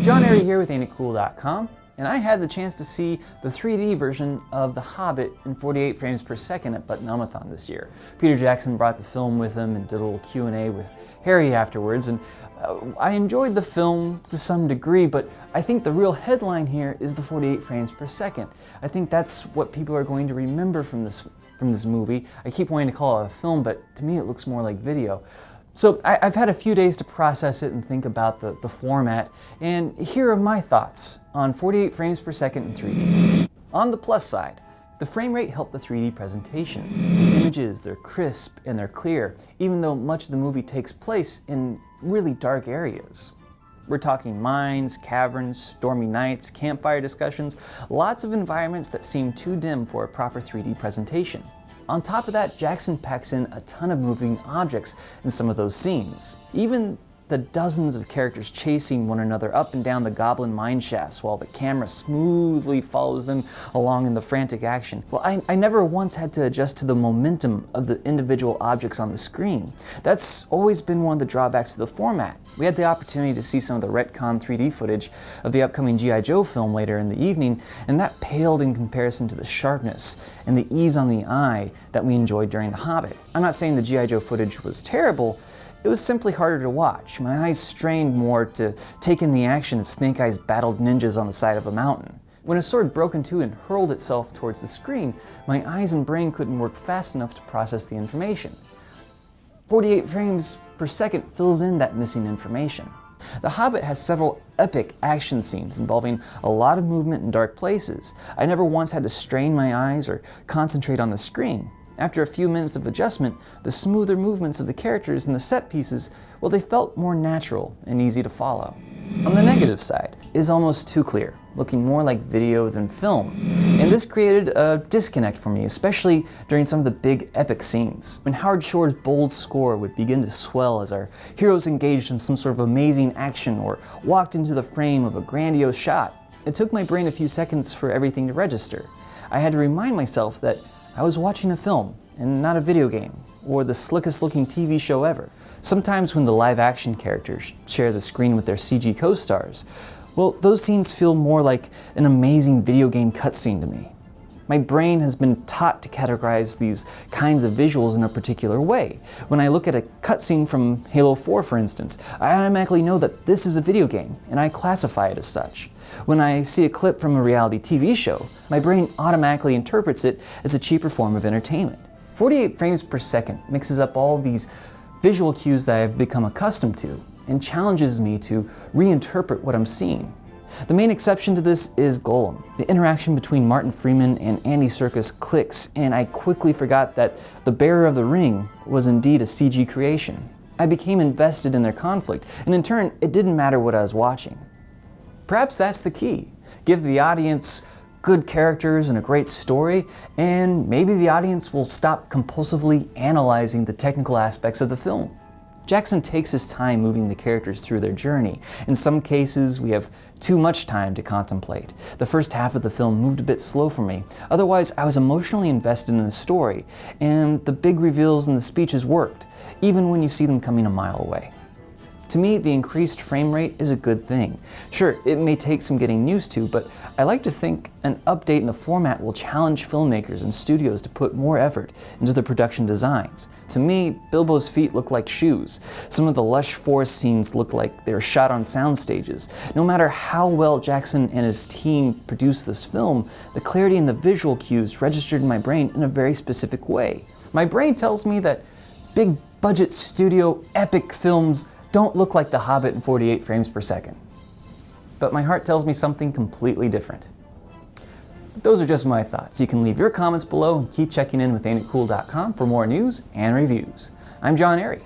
John Airy here with AintItCool.com, and I had the chance to see the 3D version of The Hobbit in 48 frames per second at Button-Omathon this year. Peter Jackson brought the film with him and did a little Q&A with Harry afterwards, and I enjoyed the film to some degree, but I think the real headline here is the 48 frames per second. I think that's what people are going to remember from this movie. I keep wanting to call it a film, but to me it looks more like video. So I've had a few days to process it and think about the format, and here are my thoughts on 48 frames per second in 3D. On the plus side, the frame rate helped the 3D presentation. The images, they're crisp and they're clear, even though much of the movie takes place in really dark areas. We're talking mines, caverns, stormy nights, campfire discussions, lots of environments that seem too dim for a proper 3D presentation. On top of that, Jackson packs in a ton of moving objects in some of those scenes. Even the dozens of characters chasing one another up and down the goblin mine shafts while the camera smoothly follows them along in the frantic action. Well, I never once had to adjust to the momentum of the individual objects on the screen. That's always been one of the drawbacks to the format. We had the opportunity to see some of the retcon 3D footage of the upcoming G.I. Joe film later in the evening, and that paled in comparison to the sharpness and the ease on the eye that we enjoyed during The Hobbit. I'm not saying the G.I. Joe footage was terrible, it was simply harder to watch. My eyes strained more to take in the action as Snake Eyes battled ninjas on the side of a mountain. When a sword broke in two and hurled itself towards the screen, my eyes and brain couldn't work fast enough to process the information. 48 frames per second fills in that missing information. The Hobbit has several epic action scenes involving a lot of movement in dark places. I never once had to strain my eyes or concentrate on the screen. After a few minutes of adjustment, the smoother movements of the characters and the set pieces, well, they felt more natural and easy to follow. On the negative side, it is almost too clear, looking more like video than film. And this created a disconnect for me, especially during some of the big epic scenes. When Howard Shore's bold score would begin to swell as our heroes engaged in some sort of amazing action or walked into the frame of a grandiose shot, it took my brain a few seconds for everything to register. I had to remind myself that I was watching a film and not a video game or the slickest looking TV show ever. Sometimes when the live action characters share the screen with their CG co-stars, well, those scenes feel more like an amazing video game cutscene to me. My brain has been taught to categorize these kinds of visuals in a particular way. When I look at a cutscene from Halo 4, for instance, I automatically know that this is a video game, and I classify it as such. When I see a clip from a reality TV show, my brain automatically interprets it as a cheaper form of entertainment. 48 frames per second mixes up all these visual cues that I've become accustomed to and challenges me to reinterpret what I'm seeing. The main exception to this is Gollum. The interaction between Martin Freeman and Andy Serkis clicks, and I quickly forgot that the bearer of the ring was indeed a CG creation. I became invested in their conflict, and in turn, it didn't matter what I was watching. Perhaps that's the key. Give the audience good characters and a great story, and maybe the audience will stop compulsively analyzing the technical aspects of the film. Jackson takes his time moving the characters through their journey. In some cases, we have too much time to contemplate. The first half of the film moved a bit slow for me. Otherwise, I was emotionally invested in the story, and the big reveals and the speeches worked, even when you see them coming a mile away. To me, the increased frame rate is a good thing. Sure, it may take some getting used to, but I like to think an update in the format will challenge filmmakers and studios to put more effort into the production designs. To me, Bilbo's feet look like shoes. Some of the lush forest scenes look like they were shot on sound stages. No matter how well Jackson and his team produced this film, the clarity and the visual cues registered in my brain in a very specific way. My brain tells me that big budget studio epic films don't look like The Hobbit in 48 frames per second. But my heart tells me something completely different. But those are just my thoughts. You can leave your comments below and keep checking in with AintItCool.com for more news and reviews. I'm John Airy.